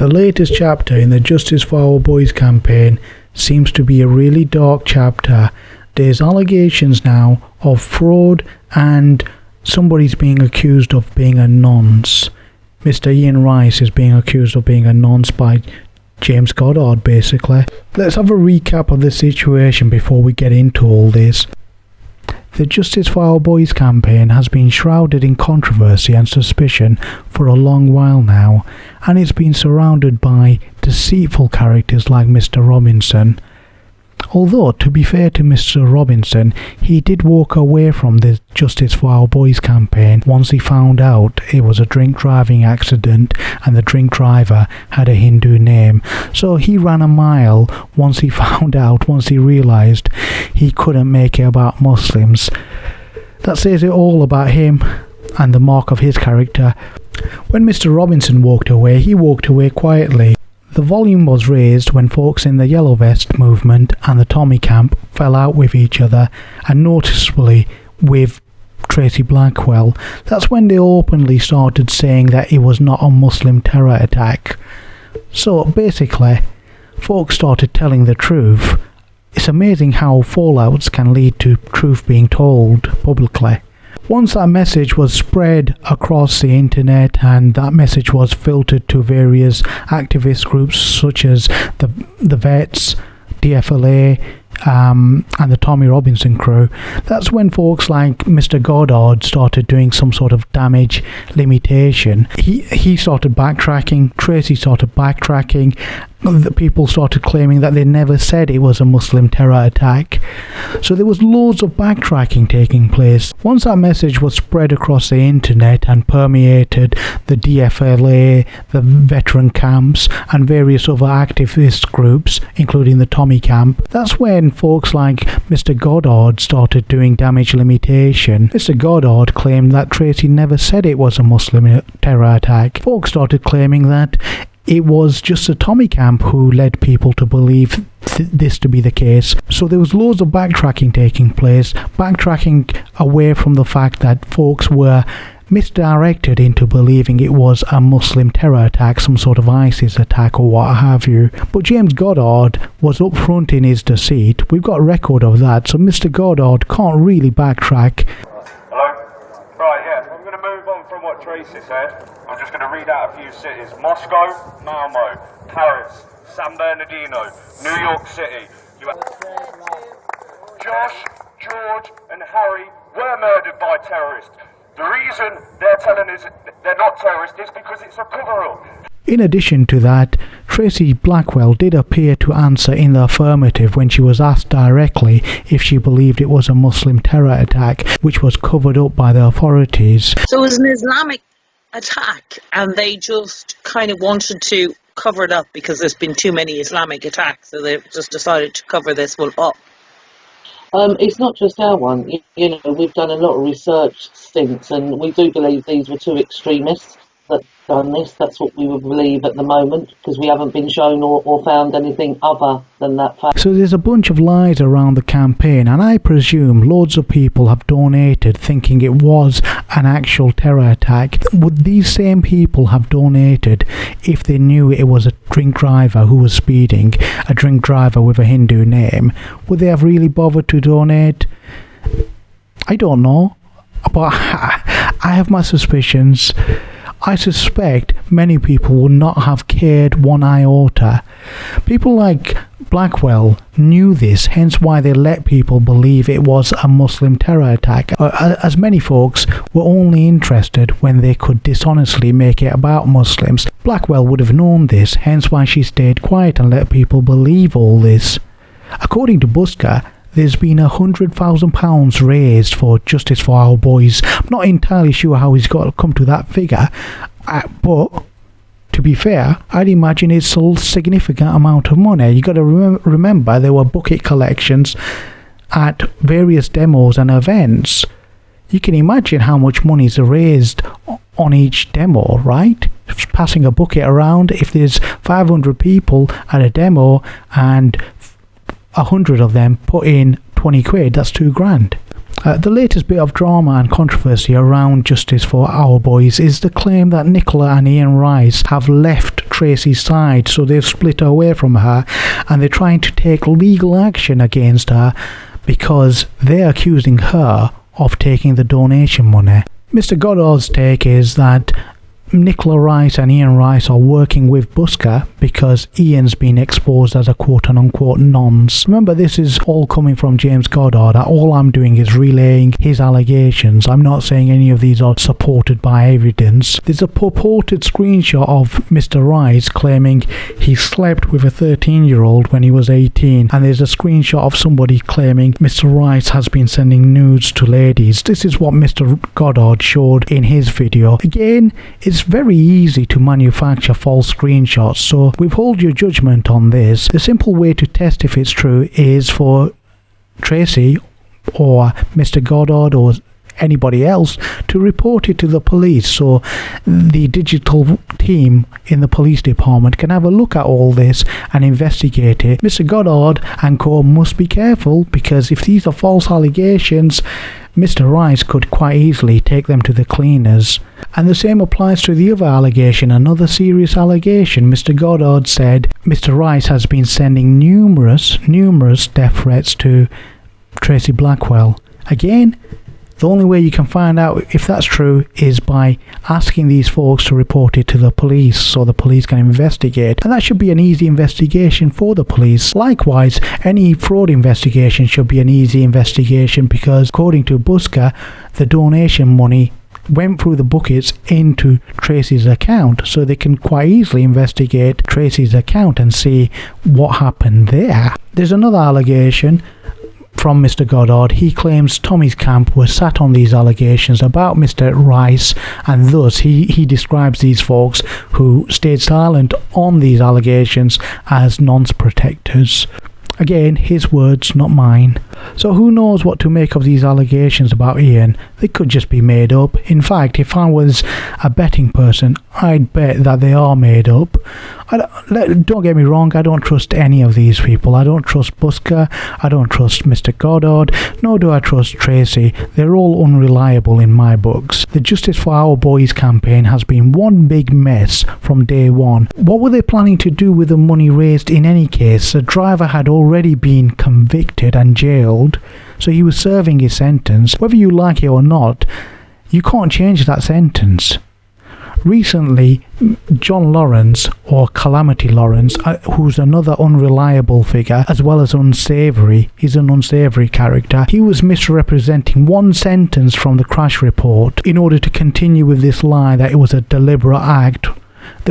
The latest chapter in the Justice for Our Boys campaign seems to be a really dark chapter. There's allegations now of fraud and somebody's being accused of being a nonce. Mr. Ian Rice is being accused of being a nonce by James Goddard, basically. Let's have a recap of the situation before we get into all this. The Justice for Our Boys campaign has been shrouded in controversy and suspicion for a long while now, and it's been surrounded by deceitful characters like Mr. Robinson. Although, to be fair to Mr. Robinson, he did walk away from the Justice for Our Boys campaign once he found out it was a drink driving accident and the drink driver had a Hindu name. So he ran a mile once he realised he couldn't make it about Muslims. That says it all about him and the mark of his character. When Mr. Robinson walked away, he walked away quietly. The volume was raised when folks in the Yellow Vest movement and the Tommy camp fell out with each other, and noticeably with Tracy Blackwell. That's when they openly started saying that it was not a Muslim terror attack. So basically, folks started telling the truth. It's amazing how fallouts can lead to truth being told publicly. Once that message was spread across the internet and that message was filtered to various activist groups such as the Vets, DFLA, and the Tommy Robinson crew, that's when folks like Mr. Goddard started doing some sort of damage limitation. He started backtracking, Tracy started backtracking, the people started claiming that they never said it was a Muslim terror attack. So there was loads of backtracking taking place. Once that message was spread across the internet and permeated the DFLA, the veteran camps, and various other activist groups, including the Tommy camp, that's when folks like Mr. Goddard started doing damage limitation. Mr. Goddard claimed that Tracy never said it was a Muslim terror attack. Folks started claiming that it was just the Tommy camp who led people to believe this to be the case. So there was loads of backtracking taking place, backtracking away from the fact that folks were misdirected into believing it was a Muslim terror attack, some sort of ISIS attack or what have you. But James Goddard was upfront in his deceit. We've got a record of that, so Mr. Goddard can't really backtrack. Hello? Right, yeah, I'm going to move on from what Tracy said. I'm just going to read out a few cities. Moscow, Malmo, Paris, San Bernardino, New York City. Josh, George and Harry were murdered by terrorists. The reason they're telling us they're not terrorists is because it's a cover-up. In addition to that, Tracy Blackwell did appear to answer in the affirmative when she was asked directly if she believed it was a Muslim terror attack, which was covered up by the authorities. So it was an Islamic attack, and they just kind of wanted to cover it up because there's been too many Islamic attacks, so they've just decided to cover this one up. It's not just our one. You know, we've done a lot of research stints, and we do believe these were two extremists that done this. That's what we would believe at the moment, because we haven't been shown or found anything other than that fact. So there's a bunch of lies around the campaign, and I presume loads of people have donated thinking it was an actual terror attack. Would these same people have donated if they knew it was a drink driver who was speeding, a drink driver with a Hindu name? Would they have really bothered to donate? I don't know, but I have my suspicions. I suspect many people would not have cared one iota. People like Blackwell knew this, hence why they let people believe it was a Muslim terror attack, as many folks were only interested when they could dishonestly make it about Muslims. Blackwell would have known this, hence why she stayed quiet and let people believe all this. According to Buska, there's been £100,000 raised for Justice for Our Boys. I'm not entirely sure how he's got to come to that figure, but to be fair, I'd imagine it's a significant amount of money. You got to remember there were bucket collections at various demos and events. You can imagine how much money is raised on each demo, right? Passing a bucket around, if there's 500 people at a demo and 100 of them put in 20 quid, that's £2,000. The latest bit of drama and controversy around Justice for Our Boys is the claim that Nicola and Ian Rice have left Tracy's side, so they've split away from her and they're trying to take legal action against her because they're accusing her of taking the donation money. Mr. Goddard's take is that Nicola Rice and Ian Rice are working with Buska because Ian's been exposed as a quote-unquote nonce. Remember, this is all coming from James Goddard. All I'm doing is relaying his allegations. I'm not saying any of these are supported by evidence. There's a purported screenshot of Mr. Rice claiming he slept with a 13-year-old when he was 18, and there's a screenshot of somebody claiming Mr. Rice has been sending nudes to ladies. This is what Mr. Goddard showed in his video. Again, it's very easy to manufacture false screenshots, so withhold your judgment on this. The simple way to test if it's true is for Tracy or Mr. Goddard or anybody else to report it to the police, so the digital team in the police department can have a look at all this and investigate it. Mr. Goddard and co must be careful, because if these are false allegations, Mr. Rice could quite easily take them to the cleaners. And the same applies to the other allegation, another serious allegation. Mr. Goddard said Mr. Rice has been sending numerous death threats to Tracy Blackwell. Again, the only way you can find out if that's true is by asking these folks to report it to the police so the police can investigate. And that should be an easy investigation for the police. Likewise, any fraud investigation should be an easy investigation, because according to Buska, the donation money went through the buckets into Tracy's account, so they can quite easily investigate Tracy's account and see what happened there. There's another allegation from Mr. Goddard. He claims Tommy's camp was sat on these allegations about Mr. Rice, and thus he describes these folks who stayed silent on these allegations as nonce protectors. Again, his words, not mine. So who knows what to make of these allegations about Ian? They could just be made up. In fact, if I was a betting person, I'd bet that they are made up. Don't get me wrong, I don't trust any of these people. I don't trust Buska, I don't trust Mr. Goddard, nor do I trust Tracy. They're all unreliable in my books. The Justice for Our Boys campaign has been one big mess from day one. What were they planning to do with the money raised in any case? The driver had already been convicted and jailed, so he was serving his sentence. Whether you like it or not, you can't change that sentence. Recently, John Lawrence, or Calamity Lawrence, who's another unreliable figure as well as unsavoury, he's an unsavoury character, he was misrepresenting one sentence from the crash report in order to continue with this lie that it was a deliberate act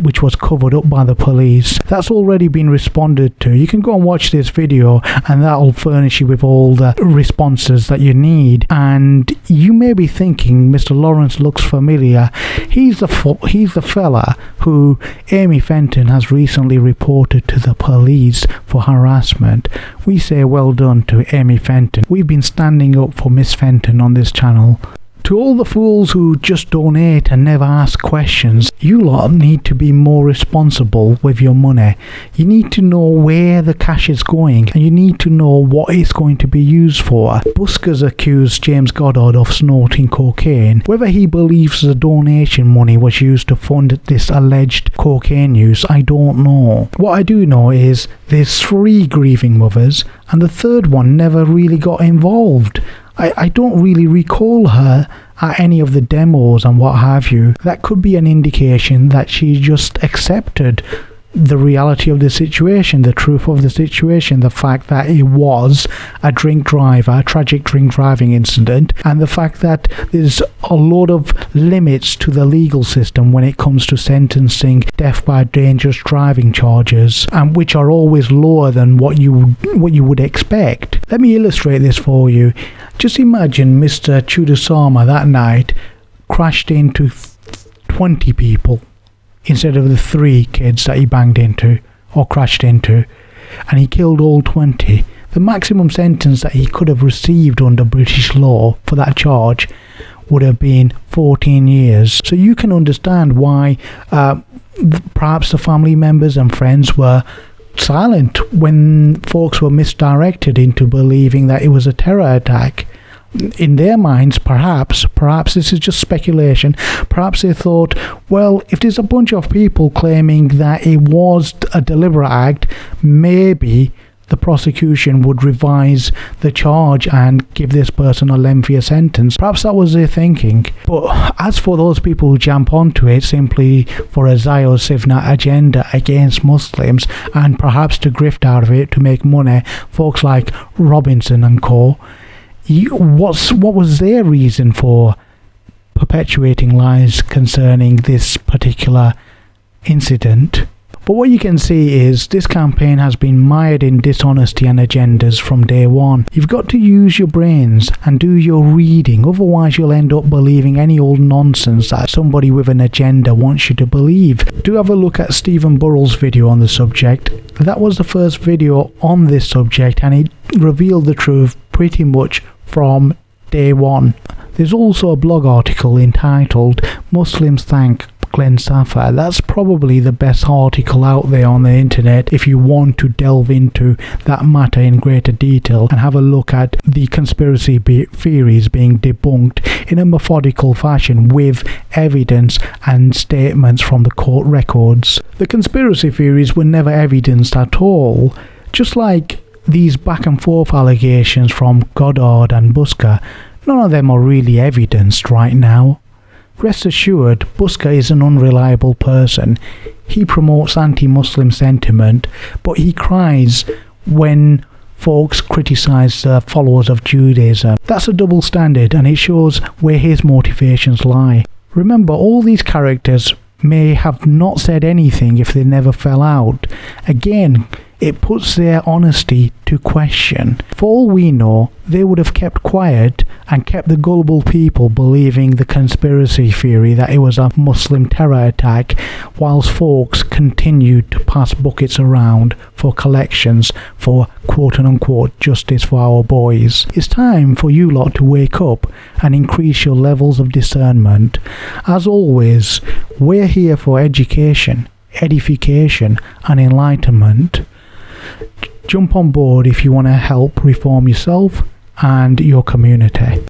which was covered up by the police. That's already been responded to. You can go and watch this video and that'll furnish you with all the responses that you need. And you may be thinking, Mr. Lawrence looks familiar. He's the fella who Amy Fenton has recently reported to the police for harassment. We say well done to Amy Fenton. We've been standing up for Miss Fenton on this channel. To all the fools who just donate and never ask questions, you lot need to be more responsible with your money. You need to know where the cash is going, and you need to know what it's going to be used for. Buska's accused James Goddard of snorting cocaine. Whether he believes the donation money was used to fund this alleged cocaine use, I don't know. What I do know is there's 3 grieving mothers, and the third one never really got involved. I don't really recall her at any of the demos and what have you. That could be an indication that she just accepted the reality of the situation, the truth of the situation, the fact that it was a tragic drink driving incident, and the fact that there's a lot of limits to the legal system when it comes to sentencing death by dangerous driving charges, and which are always lower than what you would expect. Let me illustrate this for you. Just imagine Mr. Chudasama that night crashed into 20 people instead of the 3 kids that he banged into or crashed into, and he killed all 20. The maximum sentence that he could have received under British law for that charge would have been 14 years. So you can understand why perhaps the family members and friends were silent when folks were misdirected into believing that it was a terror attack. in their minds, perhaps this is just speculation, perhaps they thought, well, if there's a bunch of people claiming that it was a deliberate act, maybe the prosecution would revise the charge and give this person a lengthier sentence. Perhaps that was their thinking. But as for those people who jump onto it simply for a Zio-Sivna agenda against Muslims and perhaps to grift out of it to make money, folks like Robinson and co., what was their reason for perpetuating lies concerning this particular incident? But what you can see is this campaign has been mired in dishonesty and agendas from day one. You've got to use your brains and do your reading, otherwise you'll end up believing any old nonsense that somebody with an agenda wants you to believe. Do have a look at Stephen Burrell's video on the subject. That was the first video on this subject and it revealed the truth pretty much from day one. There's also a blog article entitled Muslims Thank Glenn Saffer. That's probably the best article out there on the internet if you want to delve into that matter in greater detail and have a look at the conspiracy theories being debunked in a methodical fashion with evidence and statements from the court records. The conspiracy theories were never evidenced at all, just like these back and forth allegations from Goddard and Buska. None of them are really evidenced right now. Rest assured, Buska is an unreliable person. He promotes anti-Muslim sentiment, but he cries when folks criticise the followers of Judaism. That's a double standard and it shows where his motivations lie. Remember, all these characters may have not said anything if they never fell out. Again, it puts their honesty to question. For all we know, they would have kept quiet and kept the gullible people believing the conspiracy theory that it was a Muslim terror attack, whilst folks continued to pass buckets around for collections for quote-unquote justice for our boys. It's time for you lot to wake up and increase your levels of discernment. As always, we're here for education, edification and enlightenment. Jump on board if you want to help reform yourself and your community.